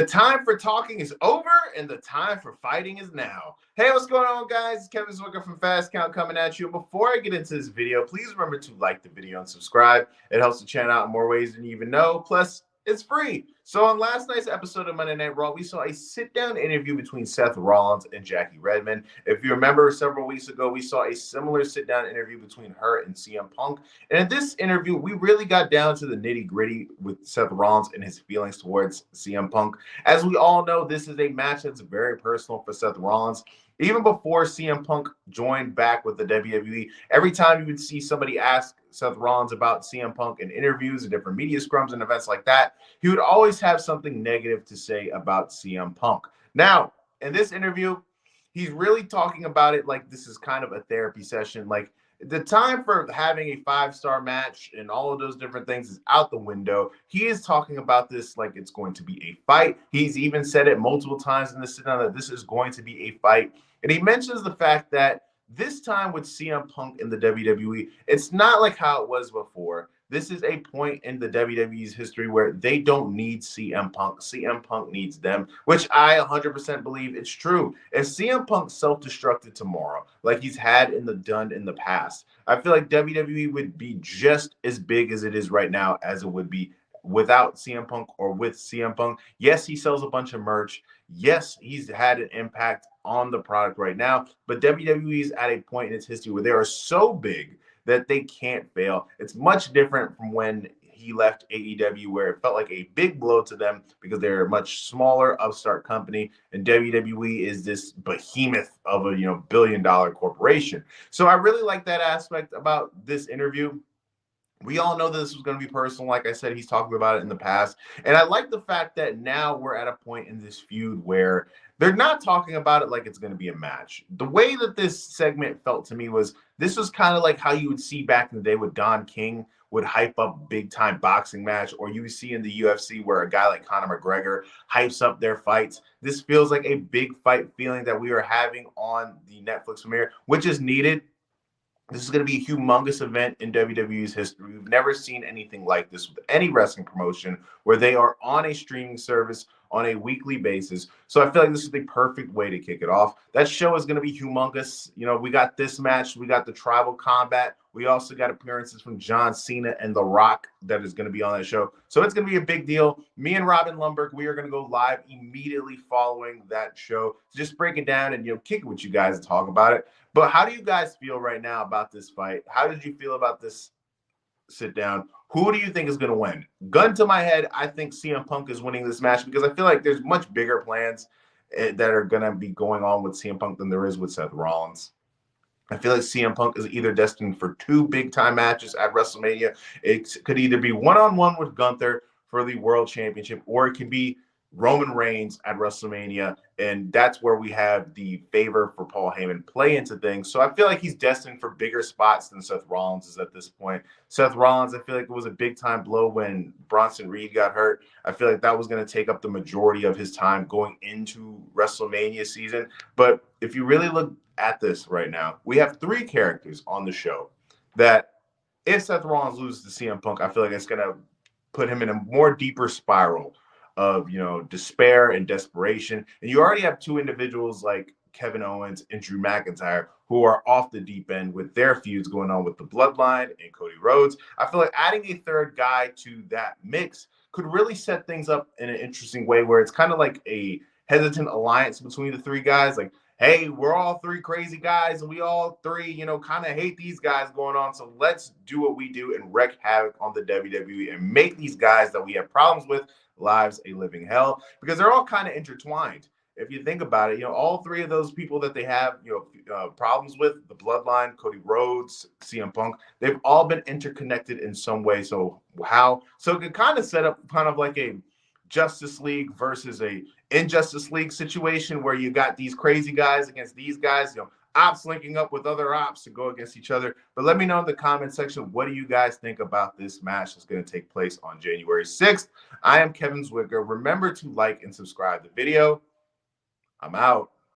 The time for talking is over and the time for fighting is now. Hey, what's going on, guys? It's Kevin Zwicker from Fast Count coming at you. Before I get into this video, please remember to like the video and subscribe. It helps the channel out in more ways than you even know. Plus, it's free. So on last night's episode of Monday Night Raw, we saw a sit-down interview between Seth Rollins and Jackie Redmond. If you remember, several weeks ago, we saw a similar sit-down interview between her and CM Punk. And in this interview, we really got down to the nitty-gritty with Seth Rollins and his feelings towards CM Punk. As we all know, this is a match that's very personal for Seth Rollins. Even before CM Punk joined back with the WWE, every time you would see somebody ask Seth Rollins about CM Punk in interviews and different media scrums and events like that, he would always have something negative to say about CM Punk. Now, in this interview, he's really talking about it like this is kind of a therapy session. Like, the time for having a 5-star match and all of those different things is out the window. He is talking about this like it's going to be a fight. He's even said it multiple times in the sit-down that this is going to be a fight. And he mentions the fact that this time with CM Punk in the WWE, it's not like how it was before. This is a point in the WWE's history where they don't need CM Punk. CM Punk needs them, which I 100% believe it's true. If CM Punk self-destructed tomorrow, like he's had done in the past, I feel like WWE would be just as big as it is right now as it would be without CM Punk or with CM Punk. Yes, he sells a bunch of merch. Yes, he's had an impact on the product right now, but WWE is at a point in its history where they are so big that they can't fail. It's much different from when he left AEW, where it felt like a big blow to them because they're a much smaller upstart company, and WWE is this behemoth of a billion-dollar corporation. So I really like that aspect about this interview. We all know that this was going to be personal. Like I said, he's talked about it in the past. And I like the fact that now we're at a point in this feud where they're not talking about it like it's going to be a match. The way that this segment felt to me was this was kind of like how you would see back in the day with Don King would hype up big-time boxing match, or you see in the UFC where a guy like Conor McGregor hypes up their fights. This feels like a big fight feeling that we are having on the Netflix premiere, which is needed. This is going to be a humongous event in WWE's history. We've never seen anything like this with any wrestling promotion where they are on a streaming service on a weekly basis. So I feel like this is the perfect way to kick it off. That show is going to be humongous. We got this match. We got the tribal combat. We also got appearances from John Cena and The Rock that is going to be on that show. So it's going to be a big deal. Me and Robin Lundberg, we are going to go live immediately following that show to just break it down and kick it with you guys and talk about it. But how do you guys feel right now about this fight? How did you feel about this sit down? Who do you think is going to win? Gun to my head, I think CM Punk is winning this match because I feel like there's much bigger plans that are going to be going on with CM Punk than there is with Seth Rollins. I feel like CM Punk is either destined for 2 big-time matches at WrestleMania. It could either be one-on-one with Gunther for the World Championship, or it could be Roman Reigns at WrestleMania, and that's where we have the favor for Paul Heyman play into things. So I feel like he's destined for bigger spots than Seth Rollins is at this point. Seth Rollins, I feel like it was a big-time blow when Bronson Reed got hurt. I feel like that was going to take up the majority of his time going into WrestleMania season. But if you really look at this right now, we have 3 characters on the show that if Seth Rollins loses to CM Punk, I feel like it's going to put him in a more deeper spiral of despair and desperation. And you already have 2 individuals like Kevin Owens and Drew McIntyre who are off the deep end with their feuds going on with the Bloodline and Cody Rhodes. I feel like adding a 3rd guy to that mix could really set things up in an interesting way where it's kind of like a hesitant alliance between the 3 guys. Like, hey, we're all 3 crazy guys and we all 3, kind of hate these guys going on. So let's do what we do and wreak havoc on the WWE and make these guys that we have problems with lives a living hell, because they're all kind of intertwined. If you think about it, all 3 of those people that they have, problems with, the Bloodline, Cody Rhodes, CM Punk, they've all been interconnected in some way. So how? So it could kind of set up kind of like a Justice League versus a Injustice League situation where you got these crazy guys against these guys, ops linking up with other ops to go against each other. But let me know in the comment section, what do you guys think about this match that's going to take place on January 6th? I am Kevin Zwicker. Remember to like and subscribe the video. I'm out.